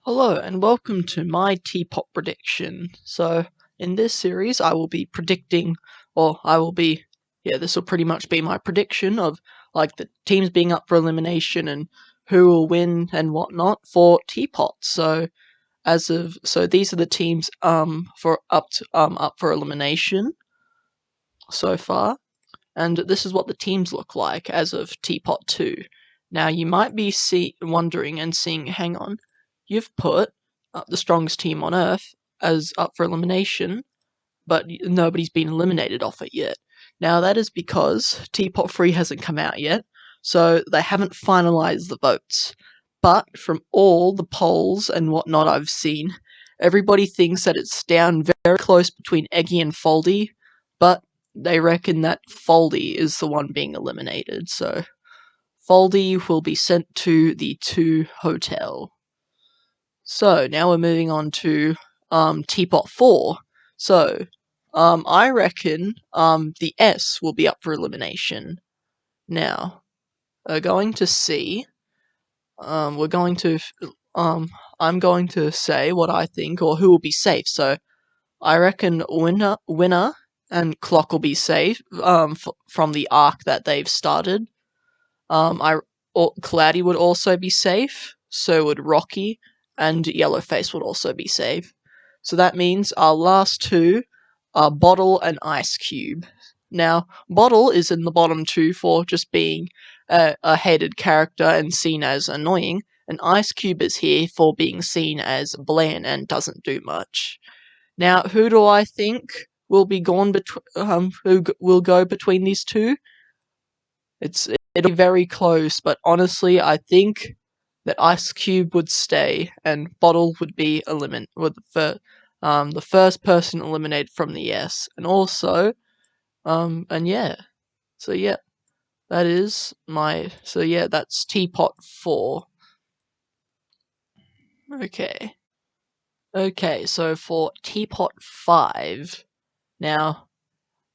Hello and welcome to my teapot prediction. So, in this series, I will be predicting, this will pretty much be my prediction of like the teams being up for elimination and who will win and whatnot for teapots. So these are the teams up for elimination so far, and this is what the teams look like as of Teapot 2. Now, you might be wondering and seeing, hang on, you've put the strongest team on Earth as up for elimination, but nobody's been eliminated off it yet. Now, that is because Teapot 3 hasn't come out yet, so they haven't finalised the votes. But from all the polls and whatnot I've seen, everybody thinks that it's down very close between Eggy and Foldy, but they reckon that Foldy is the one being eliminated, so Foldy will be sent to the 2 hotel. So now we're moving on to Teapot 4. So I reckon the S will be up for elimination. Now we're going to see. I'm going to say what I think or who will be safe. So I reckon winner and Clock will be safe from the arc that they've started. Cloudy would also be safe. So would Rocky, and Yellowface would also be safe. So that means our last two are Bottle and Ice Cube. Now, Bottle is in the bottom two for just being a hated character and seen as annoying, and Ice Cube is here for being seen as bland and doesn't do much. Now, who do I think will be gone who will go between these two? It'll be very close, but honestly, I think that Ice Cube would stay and Bottle would be the first person eliminated from the S. And also, and yeah, so yeah, that is that's Teapot 4. Okay, so for Teapot 5, now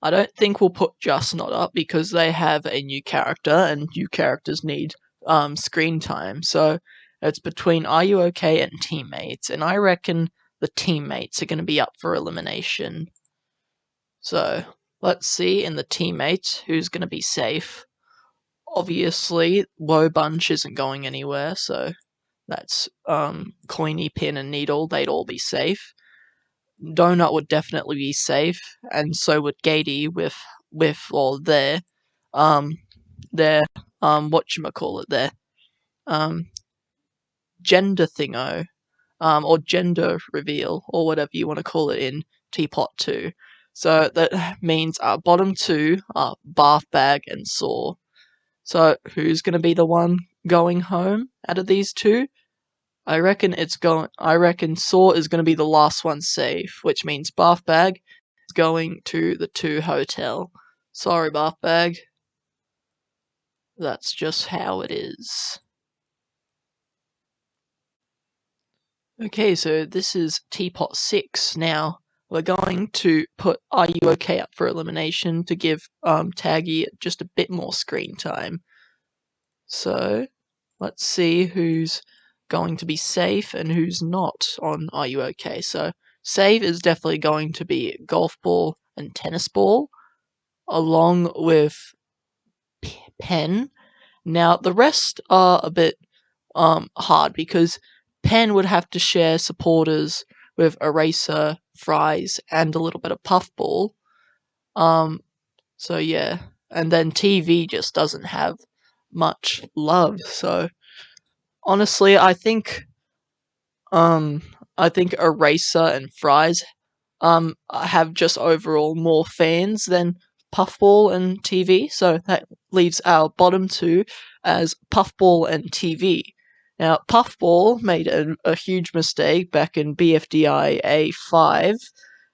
I don't think we'll put Just Not up because they have a new character and new characters need screen time. So it's between Are You OK and Teammates, and I reckon the Teammates are going to be up for elimination. So let's see in the Teammates who's going to be safe. Obviously, Woe Bunch isn't going anywhere, so that's Coiny, Pin, and Needle. They'd all be safe. Donut would definitely be safe, and so would Gatey with their whatchamacallit, their gender thingo, or gender reveal, or whatever you want to call it in Teapot 2. So that means our bottom two are Bath Bag and Saw. So who's going to be the one going home out of these two? I reckon Saw is going to be the last one safe, which means Bath Bag is going to the 2 hotel. Sorry, Bath Bag. That's just how it is. Okay, so this is Teapot 6. Now, we're going to put Are You OK up for elimination to give Taggy just a bit more screen time. So, let's see who's going to be safe and who's not on Are You OK. So, safe is definitely going to be Golf Ball and Tennis Ball, along with Pen. Now, the rest are a bit hard because Pen would have to share supporters with Eraser, Fries, and a little bit of Puffball. So yeah, and then TV just doesn't have much love. So honestly, I think Eraser and Fries have just overall more fans than Puffball and TV. So that leaves our bottom two as Puffball and TV. Now, Puffball made a huge mistake back in BFDI A5,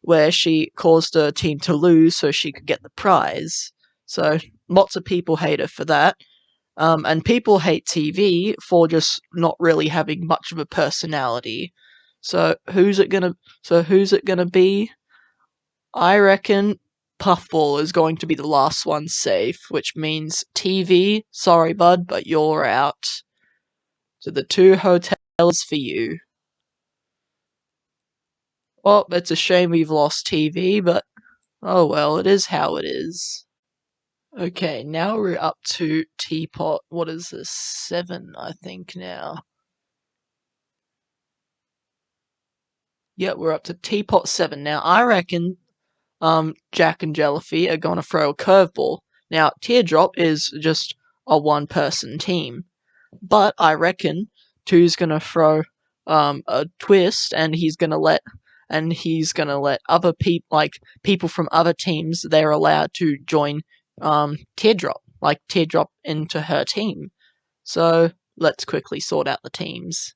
where she caused her team to lose so she could get the prize. So lots of people hate her for that. And people hate TV for just not really having much of a personality. So who's it gonna be? I reckon Puffball is going to be the last one safe, which means TV, sorry bud, but you're out. So the 2 hotels for you. Well, it's a shame we've lost TV, but oh well, it is how it is. Okay, now we're up to Teapot. What is this? 7, I think now. Yeah, we're up to Teapot 7. Now, I reckon Jack and Jellyfy are going to throw a curveball. Now, Teardrop is just a one-person team, but I reckon Two's going to throw a twist, and he's going to let other people, like people from other teams, they're allowed to join Teardrop, like Teardrop into her team. So let's quickly sort out the teams.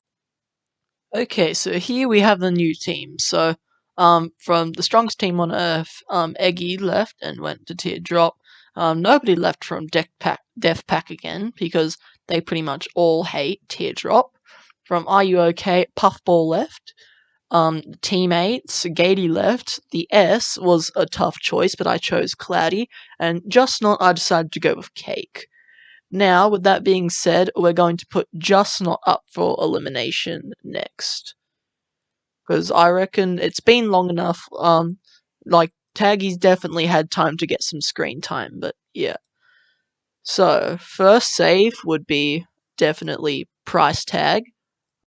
Okay, so here we have the new team. So, from the strongest team on Earth, Eggy left and went to Teardrop. Nobody left from Death Pack again because they pretty much all hate Teardrop. From Are You OK? Puffball left. Teammates, Gady left. The S was a tough choice, but I chose Cloudy. And Just Not, I decided to go with Cake. Now, with that being said, we're going to put Just Not up for elimination next. Because I reckon it's been long enough. Like, Taggy's definitely had time to get some screen time, but yeah. So, first save would be definitely Price Tag,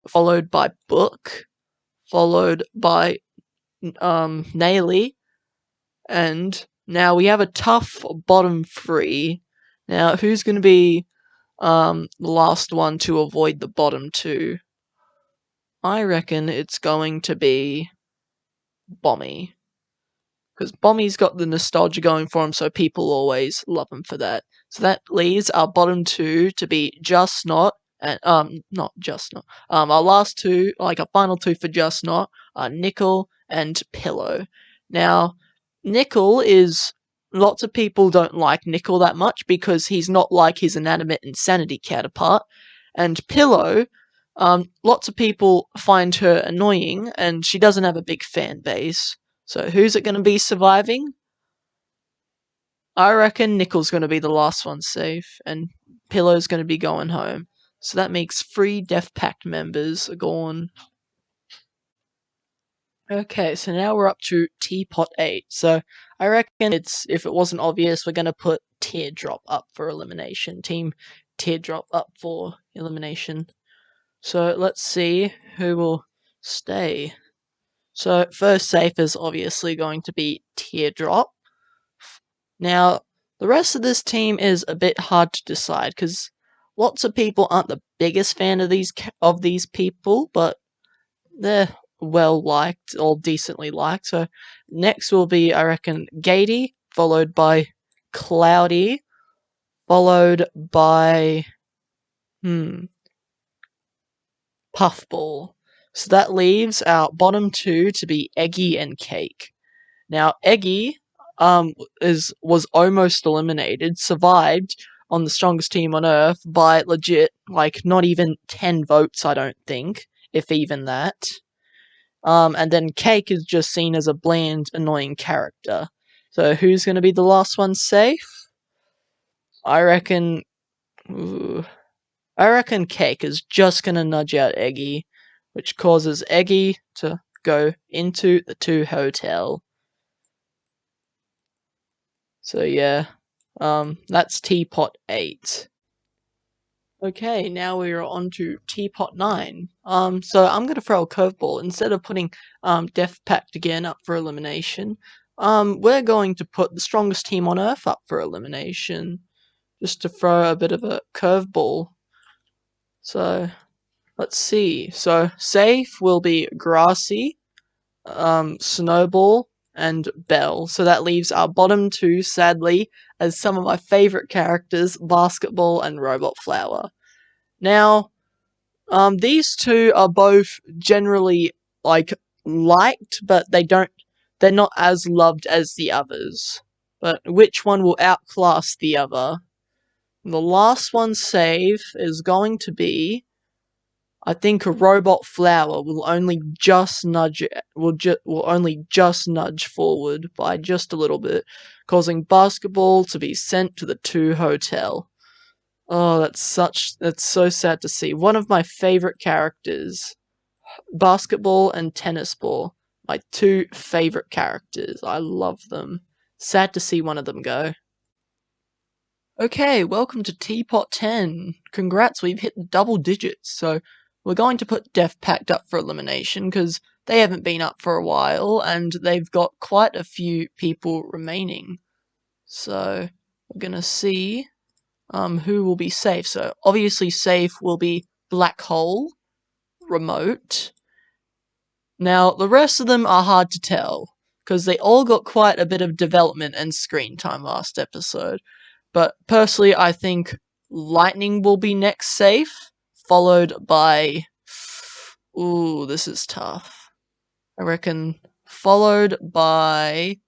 followed by Book, followed by Naily, and now we have a tough bottom 3. Now, who's going to be the last one to avoid the bottom 2? I reckon it's going to be Bommy. Because Bommy's got the nostalgia going for him, so people always love him for that. So that leaves our bottom 2 to be Just Not, and, not Just Not. Our last 2, like our final 2 for Just Not, are Nickel and Pillow. Now, Nickel is... Lots of people don't like Nickel that much because he's not like his Inanimate Insanity counterpart. And Pillow, lots of people find her annoying, and she doesn't have a big fan base. So who's it going to be surviving? I reckon Nickel's going to be the last one safe, and Pillow's going to be going home. So that makes 3 Death Pact members gone. Okay, so now we're up to Teapot 8. So I reckon if it wasn't obvious, we're going to put Teardrop up for elimination. Team Teardrop up for elimination. So let's see who will stay. So first safe is obviously going to be Teardrop. Now, the rest of this team is a bit hard to decide because lots of people aren't the biggest fan of these people, but they're well liked or decently liked. So next will be, I reckon, Gady, followed by Cloudy, followed by Puffball. So that leaves our bottom 2 to be Eggy and Cake. Now, Eggy was almost eliminated, survived on the strongest team on Earth by legit, like, not even 10 votes, I don't think, if even that. And then Cake is just seen as a bland, annoying character. So who's going to be the last one safe? I reckon... I reckon Cake is just going to nudge out Eggy, which causes Eggy to go into the 2 hotel. So yeah, that's Teapot 8. Okay, now we are on to Teapot 9. So I'm gonna throw a curveball. Instead of putting Death Pact again up for elimination, we're going to put the strongest team on Earth up for elimination, just to throw a bit of a curveball. So let's see. So safe will be Grassy, Snowball, and Belle. So that leaves our bottom 2, sadly, as some of my favourite characters, Basketball and Robot Flower. Now, these 2 are both generally, like, liked, but they're not as loved as the others. But which one will outclass the other? The last one save is going to be... I think a Robot Flower will only just nudge forward by just a little bit, causing Basketball to be sent to the 2 hotel. Oh, that's so sad to see. One of my favorite characters, Basketball and Tennis Ball. My two favorite characters. I love them. Sad to see one of them go. Okay, welcome to Teapot 10. Congrats, we've hit double digits. So we're going to put Def Pact up for elimination because they haven't been up for a while and they've got quite a few people remaining. So we're gonna see who will be safe. So obviously safe will be Black Hole, Remote. Now the rest of them are hard to tell because they all got quite a bit of development and screen time last episode. But personally, I think Lightning will be next safe, followed by. Ooh, this is tough. I reckon followed by.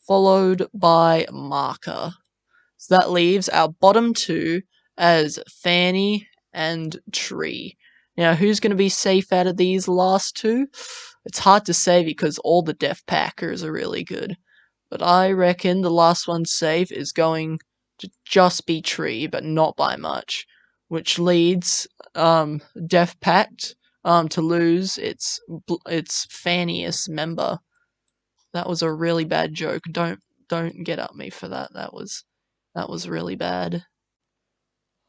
Followed by Marker. So that leaves our bottom two as Fanny and Tree. Now, who's going to be safe out of these last two? It's hard to say because all the Def Packers are really good. But I reckon the last one safe is going to just be Tree, but not by much. Which leads Def Pact to lose its Fanniest member. That was a really bad joke. Don't get at me for that. That was really bad.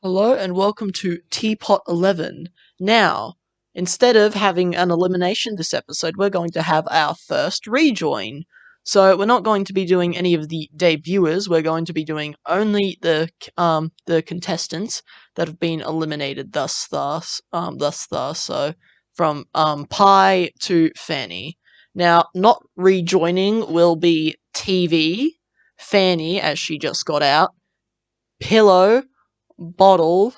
Hello and welcome to Teapot 11. Now, instead of having an elimination this episode, we're going to have our first rejoin. So we're not going to be doing any of the debuters. We're going to be doing only the contestants that have been eliminated thus far. So from Pi to Fanny. Now, not rejoining will be TV, Fanny as she just got out, Pillow, Bottle,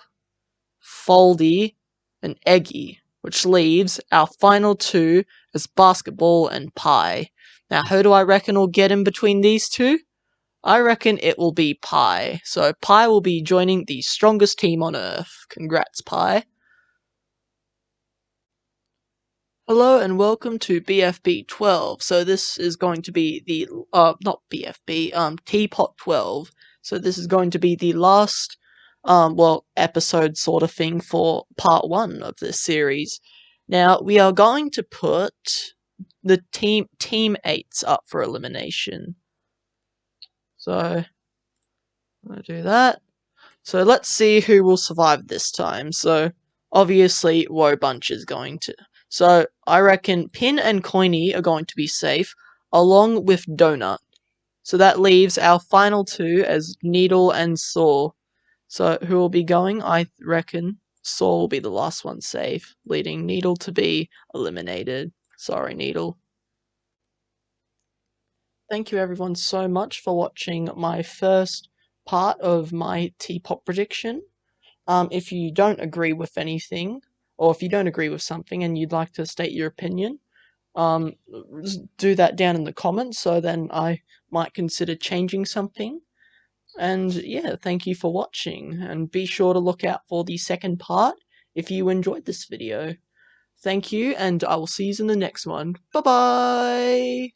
Foldy, and Eggy, which leaves our final two as Basketball and Pie. Now, who do I reckon will get in between these two? I reckon it will be Pie. So Pie will be joining the strongest team on Earth. Congrats, Pie. Hello and welcome to BFB 12. So this is going to be the not BFB, Teapot 12. So this is going to be the last episode sort of thing for part 1 of this series. Now we are going to put the team 8s up for elimination. So I'm gonna do that. So let's see who will survive this time. So obviously Wobunch is going to. So I reckon Pin and Coiny are going to be safe, along with Donut. So that leaves our final two as Needle and Saw. So who will be going? I reckon Saw will be the last one safe, leading Needle to be eliminated. Sorry, Needle. Thank you everyone so much for watching my first part of my Teapot prediction. If you don't agree with anything, or if you don't agree with something and you'd like to state your opinion, do that down in the comments so then I might consider changing something. And yeah, thank you for watching, and be sure to look out for the second part if you enjoyed this video. Thank you, and I will see you in the next one. Bye bye!